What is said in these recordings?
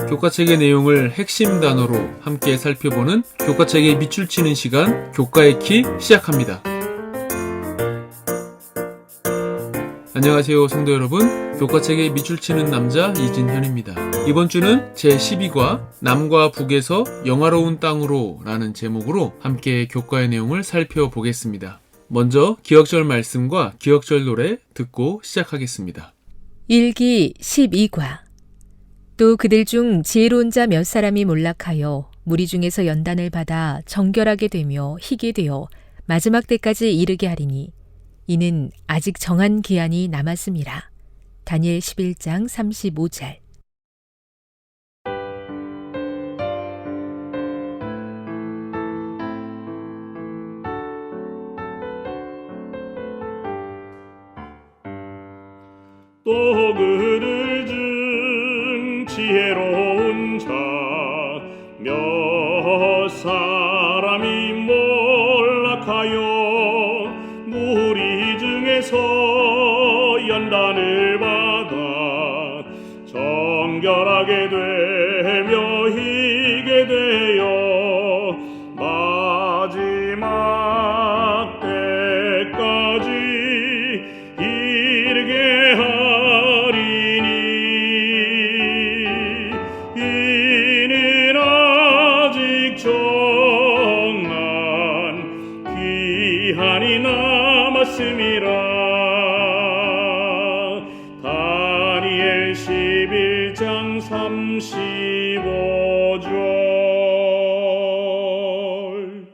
교과책의 내용을 핵심 단어로 함께 살펴보는 교과책에 밑줄 치는 시간, 교과의 키 시작합니다. 안녕하세요 성도 여러분, 교과책에 밑줄 치는 남자 이진현입니다. 이번 주는 제12과 남과 북에서 영화로운 땅으로 라는 제목으로 함께 교과의 내용을 살펴보겠습니다. 먼저 기억절 말씀과 기억절 노래 듣고 시작하겠습니다. 일기 12과. 또 그들 중 지혜로운 자 몇 사람이 몰락하여 무리 중에서 연단을 받아 정결하게 되며 희게 되어 마지막 때까지 이르게 하리니 이는 아직 정한 기한이 남았음이라. 다니엘 11장 35절. 또 그들 중 지혜로운 자 몇 사람이 몰락하여 무리 중에서 연단을 받아 정결하게 되며 희게 되어 마지막 때까지 이르게 하리니 이는 아직 정한 기한이 남았음이라. 다니엘 11장 35절.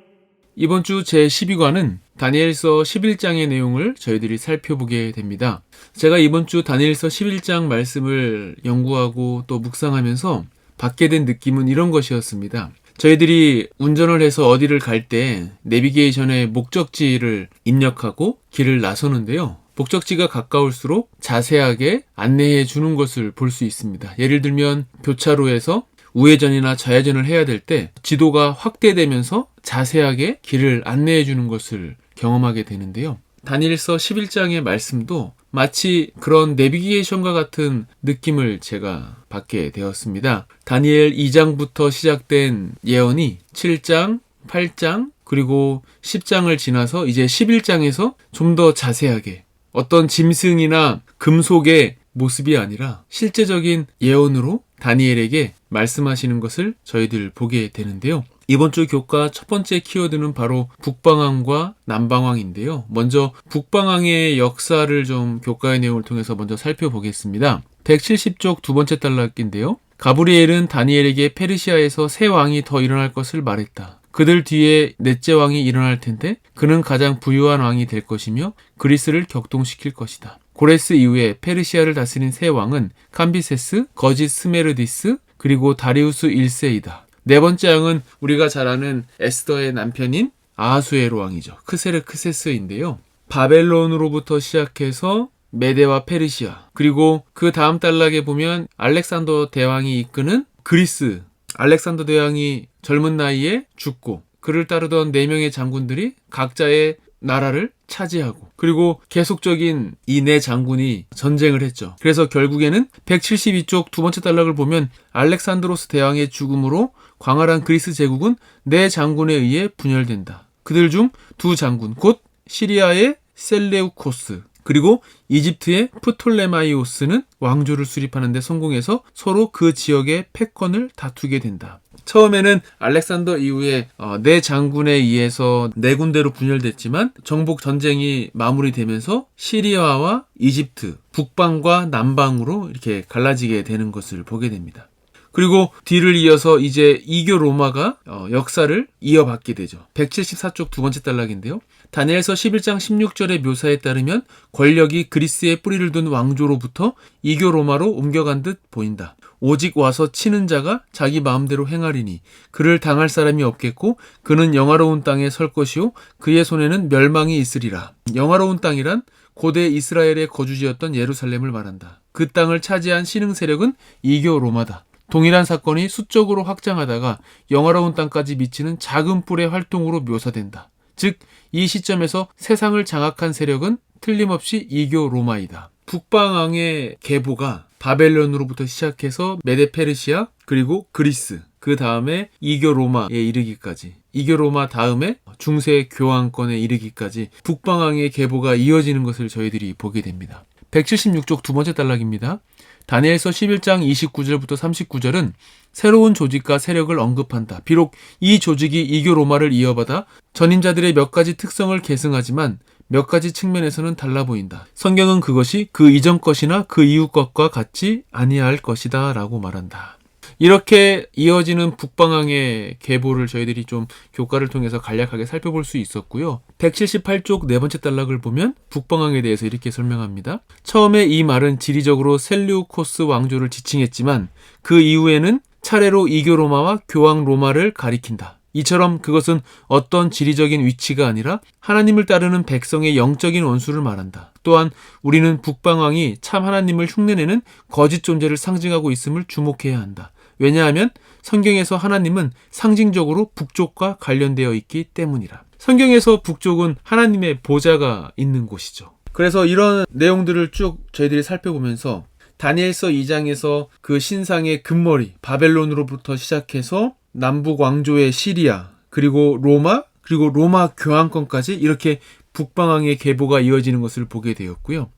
이번 주 제12과는 다니엘서 11장의 내용을 저희들이 살펴보게 됩니다. 제가 이번 주 다니엘서 11장 말씀을 연구하고 또 묵상하면서 받게 된 느낌은 이런 것이었습니다. 저희들이 운전을 해서 어디를 갈 때 내비게이션에 목적지를 입력하고 길을 나서는데요. 목적지가 가까울수록 자세하게 안내해 주는 것을 볼 수 있습니다. 예를 들면 교차로에서 우회전이나 좌회전을 해야 될 때 지도가 확대되면서 자세하게 길을 안내해 주는 것을 경험하게 되는데요. 다니엘서 11장의 말씀도 마치 그런 내비게이션과 같은 느낌을 제가 받게 되었습니다. 다니엘 2장부터 시작된 예언이 7장, 8장, 그리고 10장을 지나서 이제 11장에서 좀 더 자세하게 어떤 짐승이나 금속의 모습이 아니라 실제적인 예언으로 다니엘에게 말씀하시는 것을 저희들 보게 되는데요. 이번 주 교과 첫 번째 키워드는 바로 북방왕과 남방왕인데요. 먼저 북방왕의 역사를 좀 교과의 내용을 통해서 먼저 살펴보겠습니다. 170쪽 두 번째 단락인데요. 가브리엘은 다니엘에게 페르시아에서 새 왕이 더 일어날 것을 말했다. 그들 뒤에 넷째 왕이 일어날 텐데 그는 가장 부유한 왕이 될 것이며 그리스를 격동시킬 것이다. 고레스 이후에 페르시아를 다스린 새 왕은 캄비세스, 거짓 스메르디스, 그리고 다리우스 1세이다. 네 번째 왕은 우리가 잘 아는 에스더의 남편인 아하수에로 왕이죠. 크세르크세스인데요. 바벨론으로부터 시작해서 메데와 페르시아, 그리고 그 다음 단락에 보면 알렉산더 대왕이 이끄는 그리스, 알렉산더 대왕이 젊은 나이에 죽고 그를 따르던 4명의 장군들이 각자의 나라를 차지하고 그리고 계속적인 이 네 장군이 전쟁을 했죠. 그래서 결국에는 172쪽 두 번째 단락을 보면 알렉산드로스 대왕의 죽음으로 광활한 그리스 제국은 네 장군에 의해 분열된다. 그들 중 두 장군, 곧 시리아의 셀레우코스 그리고 이집트의 프톨레마이오스는 왕조를 수립하는 데 성공해서 서로 그 지역의 패권을 다투게 된다. 처음에는 알렉산더 이후에 네 장군에 의해서 네 군데로 분열됐지만 정복 전쟁이 마무리되면서 시리아와 이집트, 북방과 남방으로 이렇게 갈라지게 되는 것을 보게 됩니다. 그리고 뒤를 이어서 이제 이교 로마가 역사를 이어받게 되죠. 174쪽 두 번째 단락인데요. 다니엘서 11장 16절의 묘사에 따르면 권력이 그리스에 뿌리를 둔 왕조로부터 이교 로마로 옮겨간 듯 보인다. 오직 와서 치는 자가 자기 마음대로 행하리니 그를 당할 사람이 없겠고 그는 영화로운 땅에 설 것이요 그의 손에는 멸망이 있으리라. 영화로운 땅이란 고대 이스라엘의 거주지였던 예루살렘을 말한다. 그 땅을 차지한 신흥 세력은 이교 로마다. 동일한 사건이 수적으로 확장하다가 영화로운 땅까지 미치는 작은 뿔의 활동으로 묘사된다. 즉, 이 시점에서 세상을 장악한 세력은 틀림없이 이교 로마이다. 북방왕의 계보가 바벨론으로부터 시작해서 메데 페르시아, 그리고 그리스, 그 다음에 이교 로마에 이르기까지, 이교 로마 다음에 중세 교황권에 이르기까지 북방왕의 계보가 이어지는 것을 저희들이 보게 됩니다. 176쪽 두 번째 단락입니다. 다니엘서 11장 29절부터 39절은 새로운 조직과 세력을 언급한다. 비록 이 조직이 이교 로마를 이어받아 전임자들의 몇 가지 특성을 계승하지만 몇 가지 측면에서는 달라 보인다. 성경은 그것이 그 이전 것이나 그 이후 것과 같지 아니할 것이다 라고 말한다. 이렇게 이어지는 북방왕의 계보를 저희들이 좀 교과를 통해서 간략하게 살펴볼 수 있었고요. 178쪽 네 번째 단락을 보면 북방왕에 대해서 이렇게 설명합니다. 처음에 이 말은 지리적으로 셀류코스 왕조를 지칭했지만 그 이후에는 차례로 이교 로마와 교황 로마를 가리킨다. 이처럼 그것은 어떤 지리적인 위치가 아니라 하나님을 따르는 백성의 영적인 원수를 말한다. 또한 우리는 북방왕이 참 하나님을 흉내내는 거짓 존재를 상징하고 있음을 주목해야 한다. 왜냐하면 성경에서 하나님은 상징적으로 북쪽과 관련되어 있기 때문이라. 성경에서 북쪽은 하나님의 보좌가 있는 곳이죠. 그래서 이런 내용들을 쭉 저희들이 살펴보면서 다니엘서 2장에서 그 신상의 금머리 바벨론으로부터 시작해서 남북 왕조의 시리아, 그리고 로마, 그리고 로마 교황권까지 이렇게 북방왕의 계보가 이어지는 것을 보게 되었고요.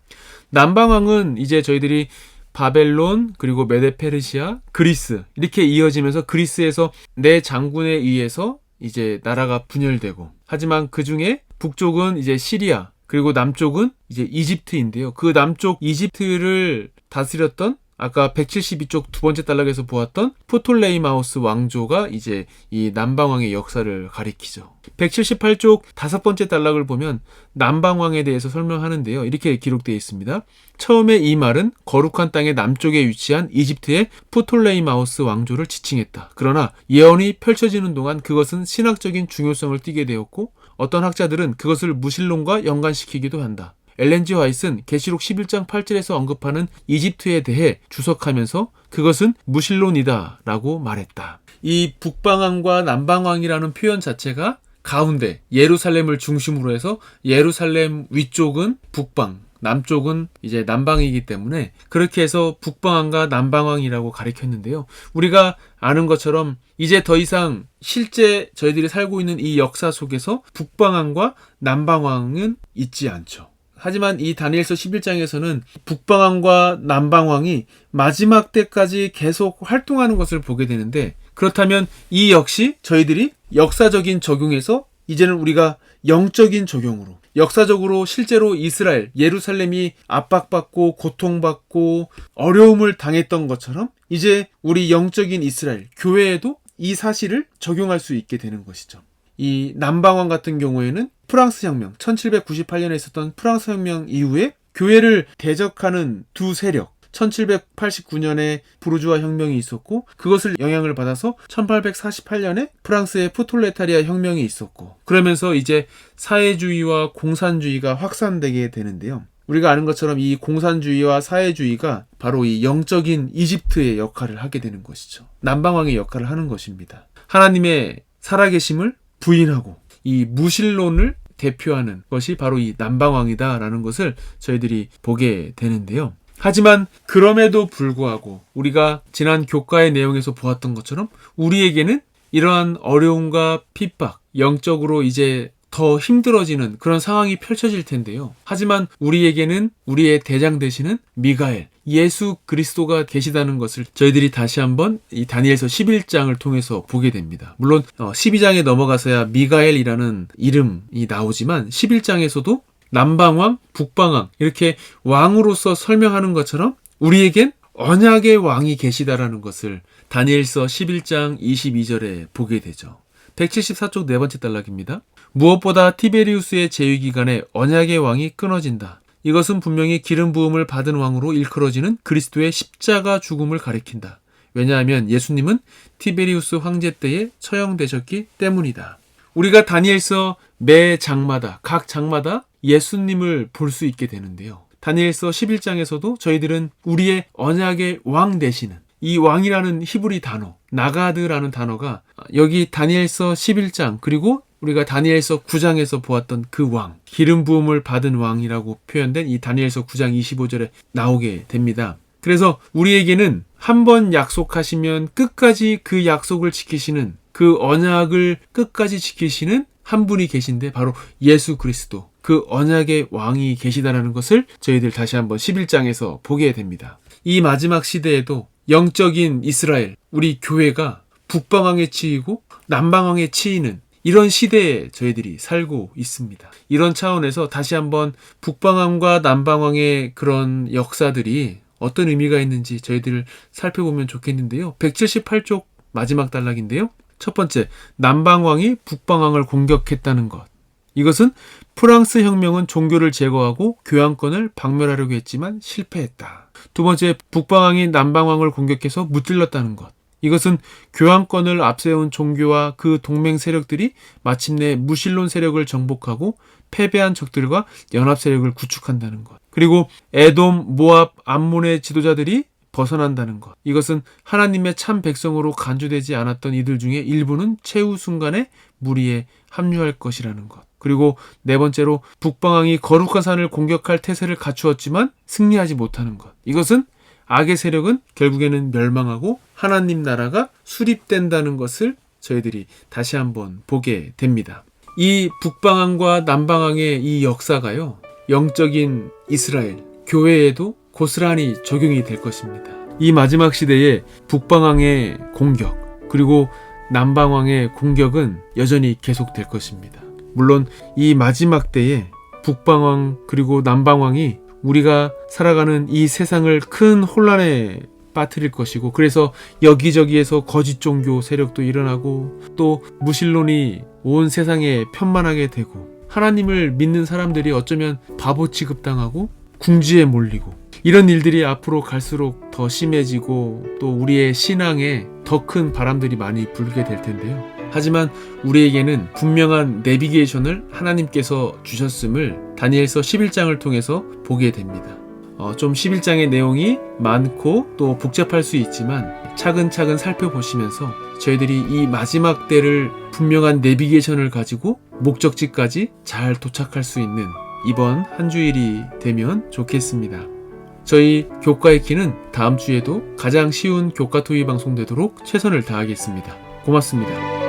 남방왕은 이제 저희들이 바벨론, 그리고 메데페르시아, 그리스 이렇게 이어지면서 그리스에서 네 장군에 의해서 이제 나라가 분열되고, 하지만 그 중에 북쪽은 이제 시리아, 그리고 남쪽은 이제 이집트인데요. 그 남쪽 이집트를 다스렸던 아까 172쪽 두 번째 단락에서 보았던 프톨레이마우스 왕조가 이제 이 남방왕의 역사를 가리키죠. 178쪽 다섯 번째 단락을 보면 남방왕에 대해서 설명하는데요. 이렇게 기록되어 있습니다. 처음에 이 말은 거룩한 땅의 남쪽에 위치한 이집트의 프톨레이마우스 왕조를 지칭했다. 그러나 예언이 펼쳐지는 동안 그것은 신학적인 중요성을 띠게 되었고, 어떤 학자들은 그것을 무신론과 연관시키기도 한다. 엘렌지 화이트는 계시록 11장 8절에서 언급하는 이집트에 대해 주석하면서 그것은 무신론이다 라고 말했다. 이 북방왕과 남방왕이라는 표현 자체가 가운데 예루살렘을 중심으로 해서 예루살렘 위쪽은 북방, 남쪽은 이제 남방이기 때문에 그렇게 해서 북방왕과 남방왕이라고 가리켰는데요. 우리가 아는 것처럼 이제 더 이상 실제 저희들이 살고 있는 이 역사 속에서 북방왕과 남방왕은 있지 않죠. 하지만 이 다니엘서 11장에서는 북방왕과 남방왕이 마지막 때까지 계속 활동하는 것을 보게 되는데, 그렇다면 이 역시 저희들이 역사적인 적용에서 이제는 우리가 영적인 적용으로, 역사적으로 실제로 이스라엘, 예루살렘이 압박받고 고통받고 어려움을 당했던 것처럼 이제 우리 영적인 이스라엘, 교회에도 이 사실을 적용할 수 있게 되는 것이죠. 이 남방왕 같은 경우에는 프랑스 혁명, 1798년에 있었던 프랑스 혁명 이후에 교회를 대적하는 두 세력, 1789년에 부르주아 혁명이 있었고, 그것을 영향을 받아서 1848년에 프랑스의 프톨레타리아 혁명이 있었고, 그러면서 이제 사회주의와 공산주의가 확산되게 되는데요. 우리가 아는 것처럼 이 공산주의와 사회주의가 바로 이 영적인 이집트의 역할을 하게 되는 것이죠. 남방왕의 역할을 하는 것입니다. 하나님의 살아계심을 부인하고 이 무신론을 대표하는 것이 바로 이 남방왕이다라는 것을 저희들이 보게 되는데요. 하지만 그럼에도 불구하고 우리가 지난 교과의 내용에서 보았던 것처럼 우리에게는 이러한 어려움과 핍박, 영적으로 이제 더 힘들어지는 그런 상황이 펼쳐질 텐데요. 하지만 우리에게는 우리의 대장 되시는 미가엘, 예수 그리스도가 계시다는 것을 저희들이 다시 한번 이 다니엘서 11장을 통해서 보게 됩니다. 물론 12장에 넘어가서야 미가엘이라는 이름이 나오지만 11장에서도 남방왕, 북방왕 이렇게 왕으로서 설명하는 것처럼 우리에겐 언약의 왕이 계시다라는 것을 다니엘서 11장 22절에 보게 되죠. 174쪽 네 번째 단락입니다. 무엇보다 티베리우스의 재위기간에 언약의 왕이 끊어진다. 이것은 분명히 기름 부음을 받은 왕으로 일컬어지는 그리스도의 십자가 죽음을 가리킨다. 왜냐하면 예수님은 티베리우스 황제 때에 처형되셨기 때문이다. 우리가 다니엘서 매 장마다, 각 장마다 예수님을 볼 수 있게 되는데요. 다니엘서 11장에서도 저희들은 우리의 언약의 왕 되시는 이 왕이라는 히브리 단어, 나가드라는 단어가 여기 다니엘서 11장 그리고 우리가 다니엘서 9장에서 보았던 그 왕, 기름 부음을 받은 왕이라고 표현된 이 다니엘서 9장 25절에 나오게 됩니다. 그래서 우리에게는 한 번 약속하시면 끝까지 그 약속을 지키시는, 그 언약을 끝까지 지키시는 한 분이 계신데 바로 예수 그리스도, 그 언약의 왕이 계시다라는 것을 저희들 다시 한번 11장에서 보게 됩니다. 이 마지막 시대에도 영적인 이스라엘, 우리 교회가 북방왕에 치이고 남방왕에 치이는 이런 시대에 저희들이 살고 있습니다. 이런 차원에서 다시 한번 북방왕과 남방왕의 그런 역사들이 어떤 의미가 있는지 저희들 살펴보면 좋겠는데요. 178쪽 마지막 단락인데요. 첫 번째, 남방왕이 북방왕을 공격했다는 것. 이것은 프랑스 혁명은 종교를 제거하고 교황권을 박멸하려고 했지만 실패했다. 두 번째, 북방왕이 남방왕을 공격해서 무찔렀다는 것. 이것은 교황권을 앞세운 종교와 그 동맹 세력들이 마침내 무신론 세력을 정복하고 패배한 적들과 연합 세력을 구축한다는 것. 그리고 에돔, 모압, 암몬의 지도자들이 벗어난다는 것. 이것은 하나님의 참 백성으로 간주되지 않았던 이들 중에 일부는 최후 순간에 무리에 합류할 것이라는 것. 그리고 네 번째로 북방왕이 거룩한 산을 공격할 태세를 갖추었지만 승리하지 못하는 것. 이것은 악의 세력은 결국에는 멸망하고 하나님 나라가 수립된다는 것을 저희들이 다시 한번 보게 됩니다. 이 북방왕과 남방왕의 이 역사가요, 영적인 이스라엘, 교회에도 고스란히 적용이 될 것입니다. 이 마지막 시대에 북방왕의 공격, 그리고 남방왕의 공격은 여전히 계속될 것입니다. 물론 이 마지막 때에 북방왕 그리고 남방왕이 우리가 살아가는 이 세상을 큰 혼란에 빠뜨릴 것이고, 그래서 여기저기에서 거짓 종교 세력도 일어나고 또 무신론이 온 세상에 편만하게 되고 하나님을 믿는 사람들이 어쩌면 바보 취급당하고 궁지에 몰리고, 이런 일들이 앞으로 갈수록 더 심해지고 또 우리의 신앙에 더 큰 바람들이 많이 불게 될 텐데요. 하지만 우리에게는 분명한 내비게이션을 하나님께서 주셨음을 다니엘서 11장을 통해서 보게 됩니다. 좀 11장의 내용이 많고 또 복잡할 수 있지만 차근차근 살펴보시면서 저희들이 이 마지막 때를 분명한 내비게이션을 가지고 목적지까지 잘 도착할 수 있는 이번 한 주일이 되면 좋겠습니다. 저희 교과의 키는 다음 주에도 가장 쉬운 교과 토의 방송되도록 최선을 다하겠습니다. 고맙습니다.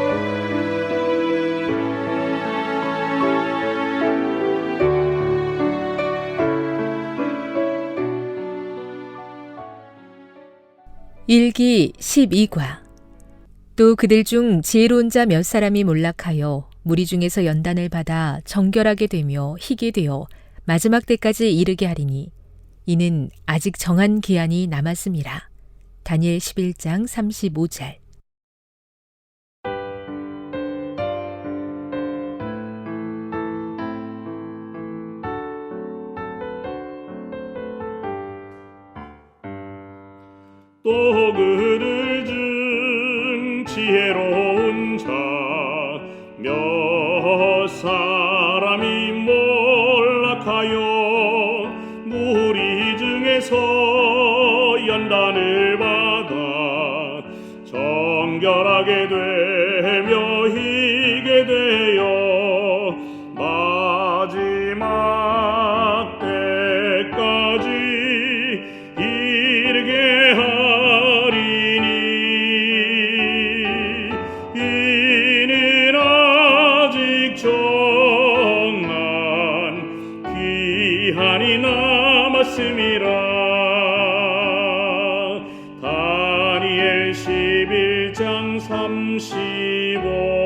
일기 12과. 또 그들 중 지혜로운 자 몇 사람이 몰락하여 무리 중에서 연단을 받아 정결하게 되며 희게 되어 마지막 때까지 이르게 하리니 이는 아직 정한 기한이 남았음이라. 다니엘 11장 35절. 또 그들 중 지혜로운 자 몇 사람이 몰락하여 무리 중에서 연단을 받아 정결하게 되며 희게 되어 마지막 때까지 이르게 하리니 이는 아직 정한 기한이 남았음이라. 다니엘 11장 35